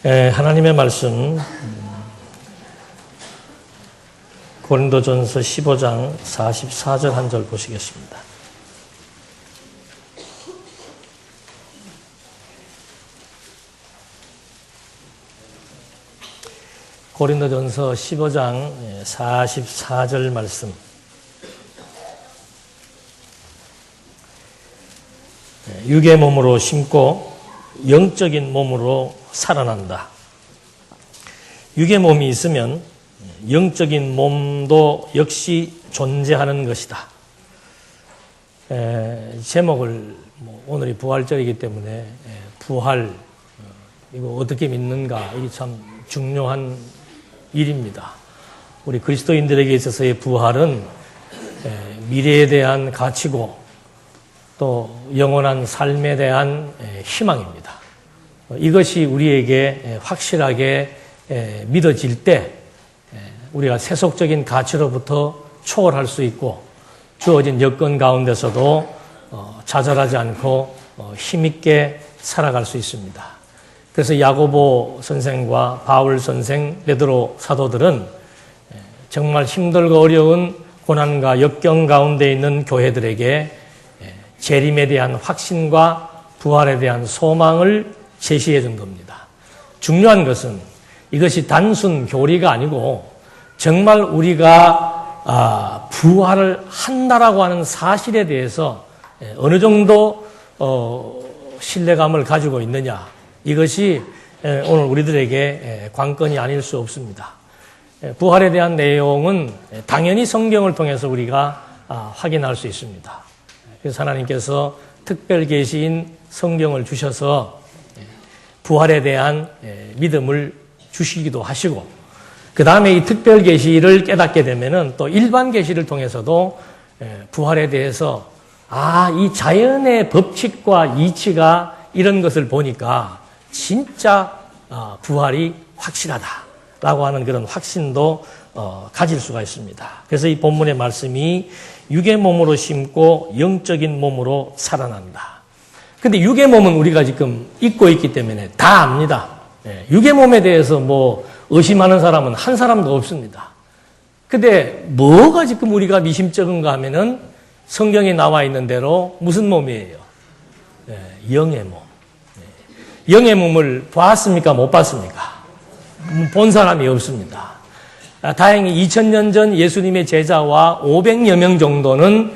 하나님의 말씀 고린도전서 15장 44절 한 절 보시겠습니다. 고린도전서 15장 44절 말씀. 육의 몸으로 심고 영적인 몸으로 살아난다. 육의 몸이 있으면 영적인 몸도 역시 존재하는 것이다. 제목을 오늘이 부활절이기 때문에 부활 이거 어떻게 믿는가 이게 참 중요한 일입니다. 우리 그리스도인들에게 있어서의 부활은 미래에 대한 가치고 또 영원한 삶에 대한 희망입니다. 이것이 우리에게 확실하게 믿어질 때 우리가 세속적인 가치로부터 초월할 수 있고 주어진 여건 가운데서도 좌절하지 않고 힘있게 살아갈 수 있습니다. 그래서 야고보 선생과 바울 선생, 베드로 사도들은 정말 힘들고 어려운 고난과 역경 가운데 있는 교회들에게 재림에 대한 확신과 부활에 대한 소망을 제시해 준 겁니다. 중요한 것은 이것이 단순 교리가 아니고 정말 우리가 부활을 한다라고 하는 사실에 대해서 어느 정도 신뢰감을 가지고 있느냐, 이것이 오늘 우리들에게 관건이 아닐 수 없습니다. 부활에 대한 내용은 당연히 성경을 통해서 우리가 확인할 수 있습니다. 그래서 하나님께서 특별 계시인 성경을 주셔서 부활에 대한 믿음을 주시기도 하시고, 그 다음에 이 특별 계시를 깨닫게 되면은 또 일반 계시를 통해서도 부활에 대해서 이 자연의 법칙과 이치가 이런 것을 보니까 진짜 부활이 확실하다라고 하는 그런 확신도 가질 수가 있습니다. 그래서 이 본문의 말씀이 육의 몸으로 심고 영적인 몸으로 살아난다. 근데 육의 몸은 우리가 지금 입고 있기 때문에 다 압니다. 육의 몸에 대해서 의심하는 사람은 한 사람도 없습니다. 근데 뭐가 지금 우리가 미심쩍은가 하면은 성경에 나와 있는 대로 무슨 몸이에요? 영의 몸. 영의 몸을 봤습니까? 못 봤습니까? 본 사람이 없습니다. 다행히 2000년 전 예수님의 제자와 500여 명 정도는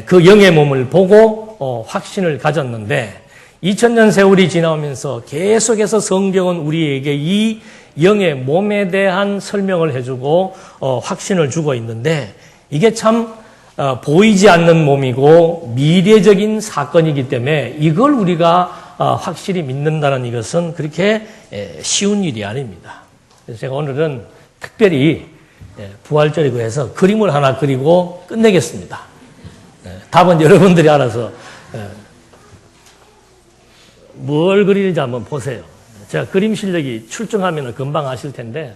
그 영의 몸을 보고 확신을 가졌는데 2000년 세월이 지나오면서 계속해서 성경은 우리에게 이 영의 몸에 대한 설명을 해주고 확신을 주고 있는데 이게 참 보이지 않는 몸이고 미래적인 사건이기 때문에 이걸 우리가 확실히 믿는다는 이것은 그렇게 쉬운 일이 아닙니다. 그래서 제가 오늘은 특별히 부활절이고 해서 그림을 하나 그리고 끝내겠습니다. 답은 여러분들이 알아서 뭘 그리는지 한번 보세요. 제가 그림 실력이 출중하면 금방 아실 텐데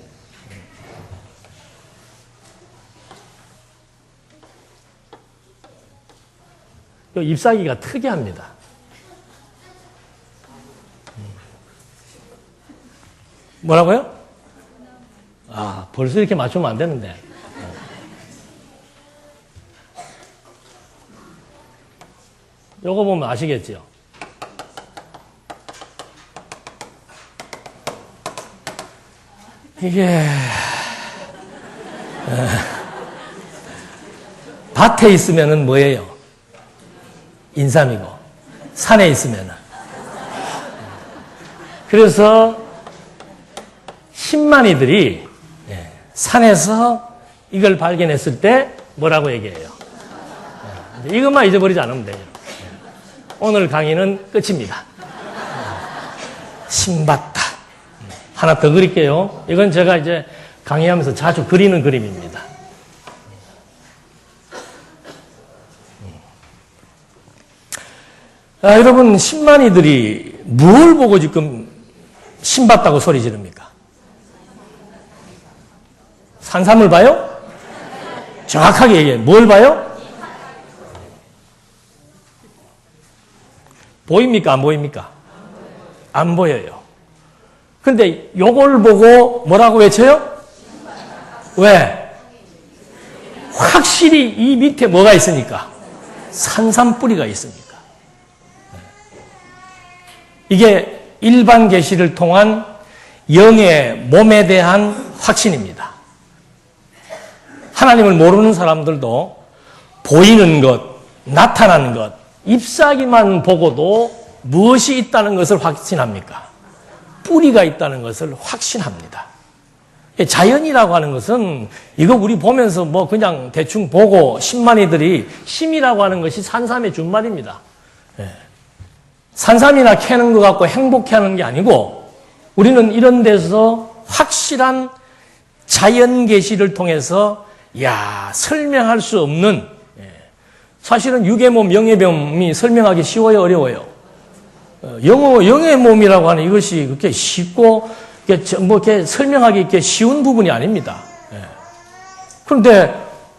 이 잎사귀가 특이합니다. 뭐라고요? 벌써 이렇게 맞추면 안 되는데. 요거 보면 아시겠죠? 이게 밭에 있으면은 뭐예요? 인삼이고 산에 있으면은. 그래서 신만이들이 산에서 이걸 발견했을 때 뭐라고 얘기해요? 이것만 잊어버리지 않으면 돼요. 오늘 강의는 끝입니다. 신봤다. 하나 더 그릴게요. 이건 제가 이제 강의하면서 자주 그리는 그림입니다. 여러분, 신만이들이 뭘 보고 지금 신봤다고 소리 지릅니까? 산삼을 봐요? 정확하게 얘기해요. 뭘 봐요? 보입니까? 안 보입니까? 안 보여요. 그런데 요걸 보고 뭐라고 외쳐요? 왜? 확실히 이 밑에 뭐가 있으니까? 산삼뿌리가 있으니까. 이게 일반 계시를 통한 영의 몸에 대한 확신입니다. 하나님을 모르는 사람들도 보이는 것, 나타나는 것, 잎사귀만 보고도 무엇이 있다는 것을 확신합니까? 뿌리가 있다는 것을 확신합니다. 자연이라고 하는 것은 이거 우리 보면서 뭐 그냥 대충 보고 심만이들이 심이라고 하는 것이 산삼의 준말입니다. 산삼이나 캐는 것 갖고 행복해하는 게 아니고 우리는 이런 데서 확실한 자연 계시를 통해서 설명할 수 없는, 사실은 육의 몸, 영의 몸이 설명하기 쉬워요, 어려워요? 영의 몸이라고 하는 이것이 그렇게 쉽고 이렇게 설명하기 이렇게 쉬운 부분이 아닙니다. 그런데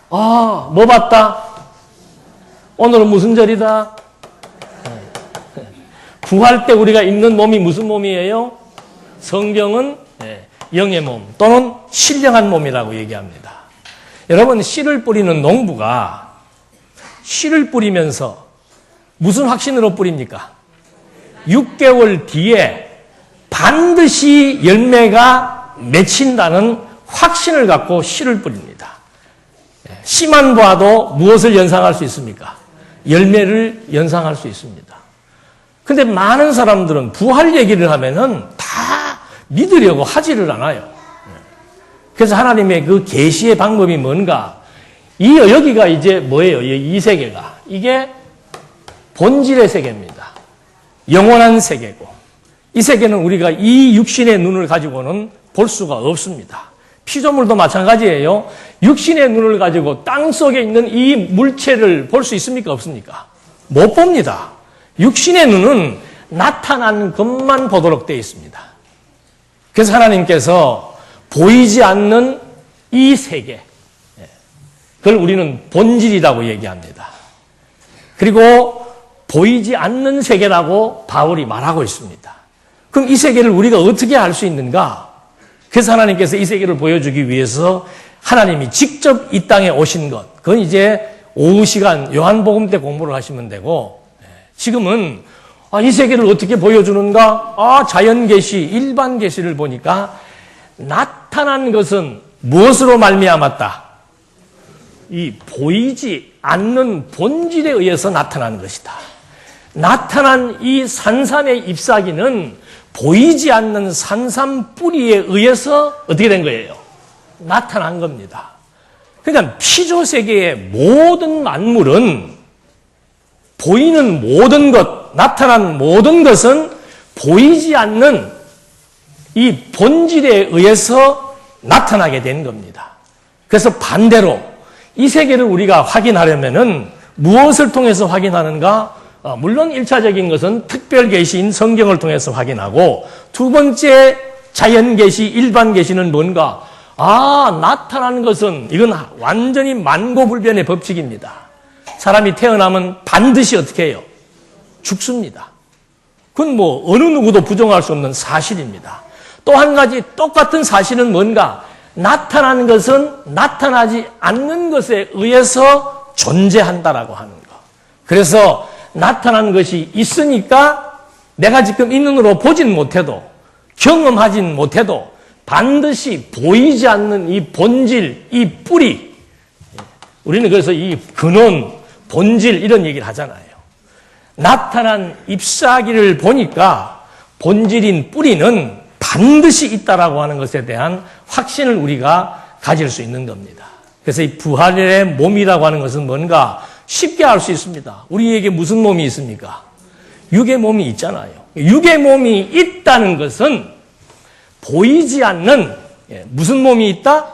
뭐 봤다? 오늘은 무슨 절이다? 구할 때 우리가 입는 몸이 무슨 몸이에요? 성경은 영의 몸 또는 신령한 몸이라고 얘기합니다. 여러분, 씨를 뿌리는 농부가 씨를 뿌리면서 무슨 확신으로 뿌립니까? 6개월 뒤에 반드시 열매가 맺힌다는 확신을 갖고 씨를 뿌립니다. 씨만 봐도 무엇을 연상할 수 있습니까? 열매를 연상할 수 있습니다. 근데 많은 사람들은 부활 얘기를 하면은 다 믿으려고 하지를 않아요. 그래서 하나님의 그 계시의 방법이 뭔가? 여기가 이제 뭐예요? 이 세계가. 이게 본질의 세계입니다. 영원한 세계고. 이 세계는 우리가 이 육신의 눈을 가지고는 볼 수가 없습니다. 피조물도 마찬가지예요. 육신의 눈을 가지고 땅 속에 있는 이 물체를 볼 수 있습니까? 없습니까? 못 봅니다. 육신의 눈은 나타난 것만 보도록 되어 있습니다. 그래서 하나님께서 보이지 않는 이 세계, 그걸 우리는 본질이라고 얘기합니다. 그리고 보이지 않는 세계라고 바울이 말하고 있습니다. 그럼 이 세계를 우리가 어떻게 알 수 있는가? 그래서 하나님께서 이 세계를 보여주기 위해서 하나님이 직접 이 땅에 오신 것, 그건 이제 오후 시간 요한복음 때 공부를 하시면 되고, 지금은 이 세계를 어떻게 보여주는가? 자연 계시, 일반 계시를 보니까 나타난 것은 무엇으로 말미암았다? 이 보이지 않는 본질에 의해서 나타난 것이다. 나타난 이 산삼의 잎사귀는 보이지 않는 산삼 뿌리에 의해서 어떻게 된 거예요? 나타난 겁니다. 그러니까 피조세계의 모든 만물은 보이는 모든 것, 나타난 모든 것은 보이지 않는 이 본질에 의해서 나타나게 된 겁니다. 그래서 반대로 이 세계를 우리가 확인하려면은 무엇을 통해서 확인하는가? 물론 1차적인 것은 특별 계시인 성경을 통해서 확인하고, 두 번째 자연 계시, 일반 계시는 뭔가? 나타나는 것은 이건 완전히 만고불변의 법칙입니다. 사람이 태어나면 반드시 어떻게 해요? 죽습니다. 그건 뭐 어느 누구도 부정할 수 없는 사실입니다. 또 한 가지 똑같은 사실은 뭔가? 나타나는 것은 나타나지 않는 것에 의해서 존재한다라고 하는 거. 그래서 나타난 것이 있으니까 내가 지금 이 눈으로 보진 못해도, 경험하진 못해도 반드시 보이지 않는 이 본질, 이 뿌리, 우리는 그래서 이 근원, 본질 이런 얘기를 하잖아요. 나타난 잎사귀를 보니까 본질인 뿌리는 반드시 있다라고 하는 것에 대한 확신을 우리가 가질 수 있는 겁니다. 그래서 이 부활의 몸이라고 하는 것은 뭔가 쉽게 알 수 있습니다. 우리에게 무슨 몸이 있습니까? 육의 몸이 있잖아요. 육의 몸이 있다는 것은 보이지 않는 무슨 몸이 있다?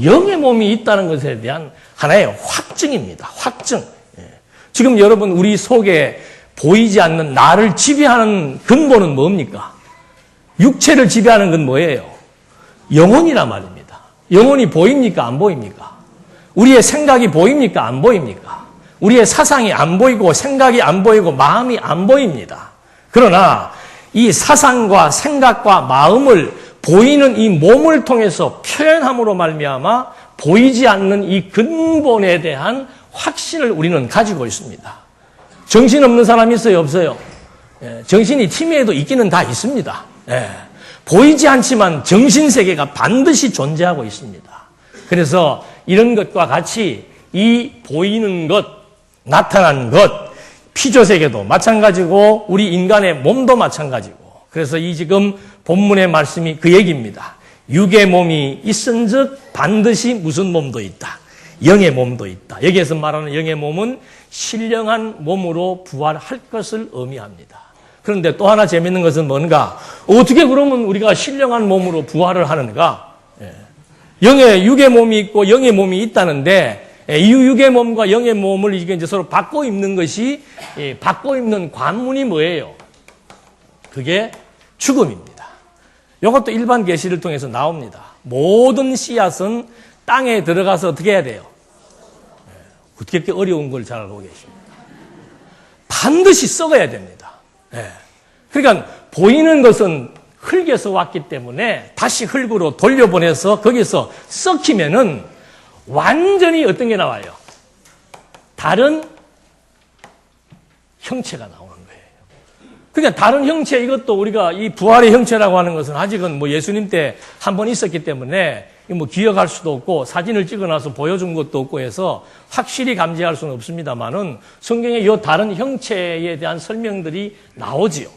영의 몸이 있다는 것에 대한 하나의 확증입니다. 확증. 지금 여러분 우리 속에 보이지 않는 나를 지배하는 근본은 뭡니까? 육체를 지배하는 건 뭐예요? 영혼이란 말입니다. 영혼이 보입니까? 안 보입니까? 우리의 생각이 보입니까? 안 보입니까? 우리의 사상이 안 보이고 생각이 안 보이고 마음이 안 보입니다. 그러나 이 사상과 생각과 마음을 보이는 이 몸을 통해서 표현함으로 말미암아 보이지 않는 이 근본에 대한 확신을 우리는 가지고 있습니다. 정신없는 사람이 있어요, 없어요? 정신이 팀에도 있기는 다 있습니다. 보이지 않지만 정신세계가 반드시 존재하고 있습니다. 그래서 이런 것과 같이 이 보이는 것, 나타난 것, 피조세계도 마찬가지고 우리 인간의 몸도 마찬가지고, 그래서 이 지금 본문의 말씀이 그 얘기입니다. 육의 몸이 있은즉 반드시 무슨 몸도 있다. 영의 몸도 있다. 여기에서 말하는 영의 몸은 신령한 몸으로 부활할 것을 의미합니다. 그런데 또 하나 재밌는 것은 뭔가, 어떻게 그러면 우리가 신령한 몸으로 부활을 하는가? 육의 몸이 있고 영의 몸이 있다는데, 이 육의 몸과 영의 몸을 이제 서로 바꿔 입는 것이, 바꿔 입는 관문이 뭐예요? 그게 죽음입니다. 이것도 일반 계시를 통해서 나옵니다. 모든 씨앗은 땅에 들어가서 어떻게 해야 돼요? 어떻게 이렇게 어려운 걸 잘 알고 계십니까? 반드시 썩어야 됩니다. 그러니까 보이는 것은 흙에서 왔기 때문에 다시 흙으로 돌려보내서 거기서 썩히면은 완전히 어떤 게 나와요? 다른 형체가 나오는 거예요. 그러니까 다른 형체, 이것도 우리가 이 부활의 형체라고 하는 것은 아직은 뭐 예수님 때 한 번 있었기 때문에 뭐 기억할 수도 없고 사진을 찍어놔서 보여준 것도 없고 해서 확실히 감지할 수는 없습니다만은 성경에 이 다른 형체에 대한 설명들이 나오지요.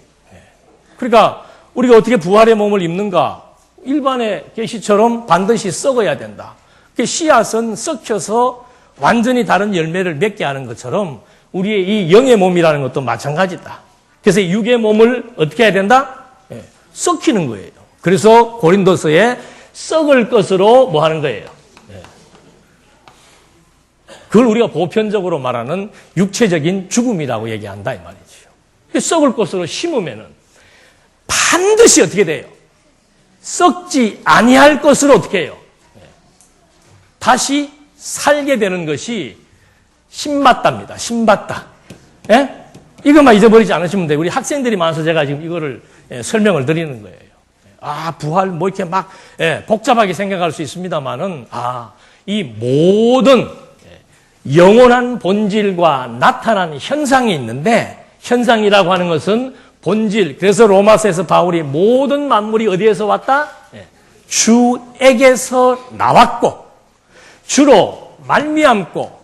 그러니까 우리가 어떻게 부활의 몸을 입는가? 일반의 계시처럼 반드시 썩어야 된다. 그 씨앗은 썩혀서 완전히 다른 열매를 맺게 하는 것처럼 우리의 이 영의 몸이라는 것도 마찬가지다. 그래서 이 육의 몸을 어떻게 해야 된다? 썩히는 거예요. 그래서 고린도서에 썩을 것으로 뭐 하는 거예요? 그걸 우리가 보편적으로 말하는 육체적인 죽음이라고 얘기한다 이 말이죠. 썩을 것으로 심으면은 반드시 어떻게 돼요? 썩지 아니할 것으로 어떻게 해요? 다시 살게 되는 것이 신받답니다. 신받다. 이것만 잊어버리지 않으시면 돼요. 우리 학생들이 많아서 제가 지금 이거를 설명을 드리는 거예요. 부활 뭐 이렇게 막 복잡하게 생각할 수 있습니다만은 이 모든 영원한 본질과 나타난 현상이 있는데, 현상이라고 하는 것은 본질. 그래서 로마서에서 바울이 모든 만물이 어디에서 왔다? 주에게서 나왔고 주로 말미암고,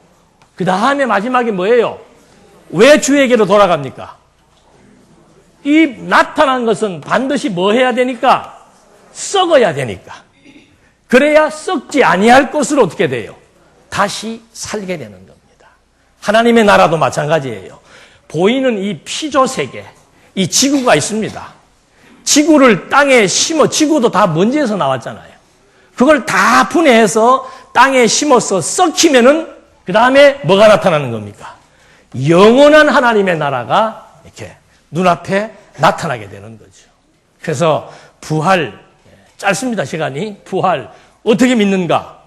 그 다음에 마지막에 뭐예요? 왜 주에게로 돌아갑니까? 이 나타난 것은 반드시 뭐 해야 되니까? 썩어야 되니까. 그래야 썩지 아니할 것으로 어떻게 돼요? 다시 살게 되는 겁니다. 하나님의 나라도 마찬가지예요. 보이는 이 피조세계, 이 지구가 있습니다. 지구를 땅에 심어, 지구도 다 먼지에서 나왔잖아요. 그걸 다 분해해서 땅에 심어서 썩히면은 그 다음에 뭐가 나타나는 겁니까? 영원한 하나님의 나라가 이렇게 눈앞에 나타나게 되는 거죠. 그래서 부활, 짧습니다 시간이. 부활 어떻게 믿는가?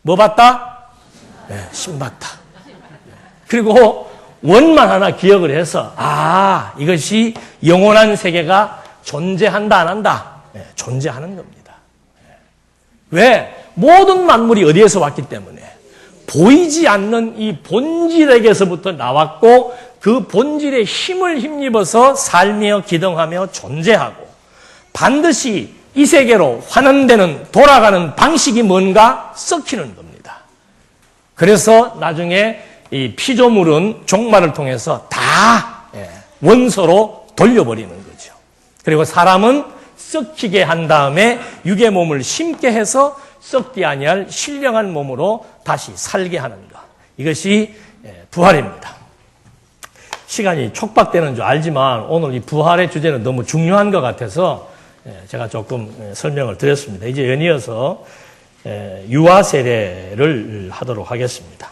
뭐 봤다? 신 봤다. 그리고 원만 하나 기억을 해서 이것이 영원한 세계가 존재한다 안 한다? 존재하는 겁니다. 왜? 모든 만물이 어디에서 왔기 때문에 보이지 않는 이 본질에게서부터 나왔고, 그 본질의 힘을 힘입어서 살며 기동하며 존재하고, 반드시 이 세계로 환원되는, 돌아가는 방식이 뭔가? 썩히는 겁니다. 그래서 나중에 이 피조물은 종말을 통해서 다 원소로 돌려버리는 거죠. 그리고 사람은 썩히게 한 다음에 육의 몸을 심게 해서 썩지 아니할 신령한 몸으로 다시 살게 하는 것. 이것이 부활입니다. 시간이 촉박되는 줄 알지만 오늘 이 부활의 주제는 너무 중요한 것 같아서 제가 조금 설명을 드렸습니다. 이제 연이어서 유아 세례를 하도록 하겠습니다.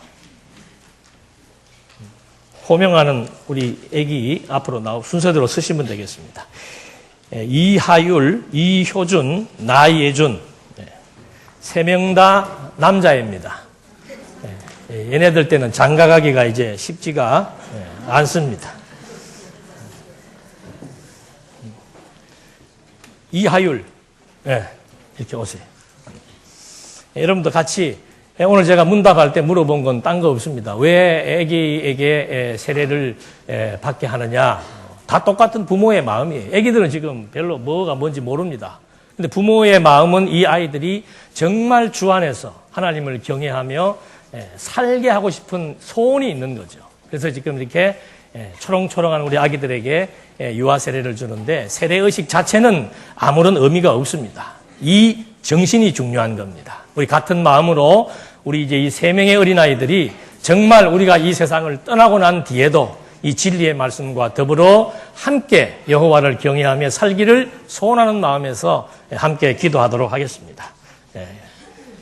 호명하는 우리 애기 앞으로 순서대로 서시면 되겠습니다. 이하율, 이효준, 나예준, 세 명 다 남자입니다. 얘네들 때는 장가가기가 이제 쉽지가 않습니다. 이하율. 이렇게 오세요. 여러분도 같이 오늘 제가 문답할 때 물어본 건 딴 거 없습니다. 왜 아기에게 세례를 받게 하느냐? 다 똑같은 부모의 마음이에요. 아기들은 지금 별로 뭐가 뭔지 모릅니다. 근데 부모의 마음은 이 아이들이 정말 주 안에서 하나님을 경외하며 살게 하고 싶은 소원이 있는 거죠. 그래서 지금 이렇게 초롱초롱한 우리 아기들에게 유아 세례를 주는데 세례의식 자체는 아무런 의미가 없습니다. 이 정신이 중요한 겁니다. 우리 같은 마음으로 우리 이제 이 3명의 어린아이들이 정말 우리가 이 세상을 떠나고 난 뒤에도 이 진리의 말씀과 더불어 함께 여호와를 경외하며 살기를 소원하는 마음에서 함께 기도하도록 하겠습니다.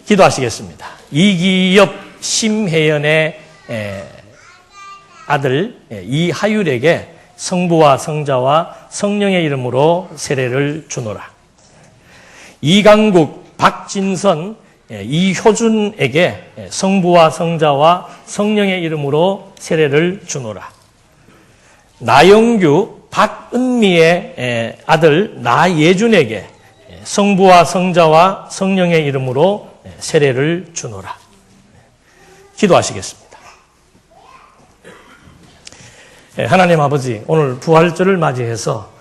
기도하시겠습니다. 이기엽 심혜연의 아들 이하율에게 성부와 성자와 성령의 이름으로 세례를 주노라. 이강국, 박진선, 이효준에게 성부와 성자와 성령의 이름으로 세례를 주노라. 나영규, 박은미의 아들 나예준에게 성부와 성자와 성령의 이름으로 세례를 주노라. 기도하시겠습니다. 하나님 아버지, 오늘 부활절을 맞이해서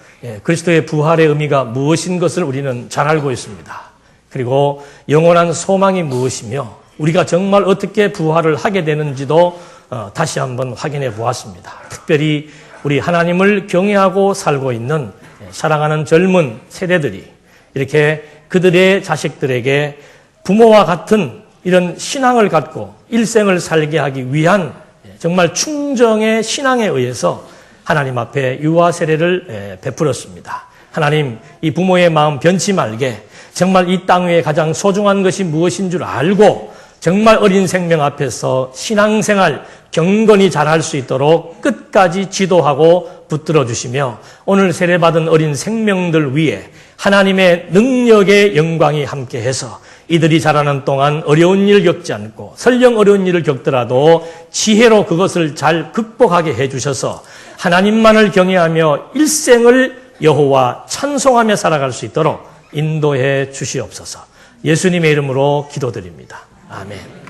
그리스도의 부활의 의미가 무엇인 것을 우리는 잘 알고 있습니다. 그리고 영원한 소망이 무엇이며 우리가 정말 어떻게 부활을 하게 되는지도 다시 한번 확인해 보았습니다. 특별히 우리 하나님을 경외하고 살고 있는 사랑하는 젊은 세대들이 이렇게 그들의 자식들에게 부모와 같은 이런 신앙을 갖고 일생을 살게 하기 위한 정말 충정의 신앙에 의해서 하나님 앞에 유아 세례를 베풀었습니다. 하나님, 이 부모의 마음 변치 말게 정말 이 땅 위에 가장 소중한 것이 무엇인 줄 알고 정말 어린 생명 앞에서 신앙생활 경건히 잘할 수 있도록 끝까지 지도하고 붙들어 주시며 오늘 세례받은 어린 생명들 위에 하나님의 능력의 영광이 함께해서 이들이 자라는 동안 어려운 일 겪지 않고 설령 어려운 일을 겪더라도 지혜로 그것을 잘 극복하게 해주셔서 하나님만을 경외하며 일생을 여호와 찬송하며 살아갈 수 있도록 인도해 주시옵소서. 예수님의 이름으로 기도드립니다. 아멘.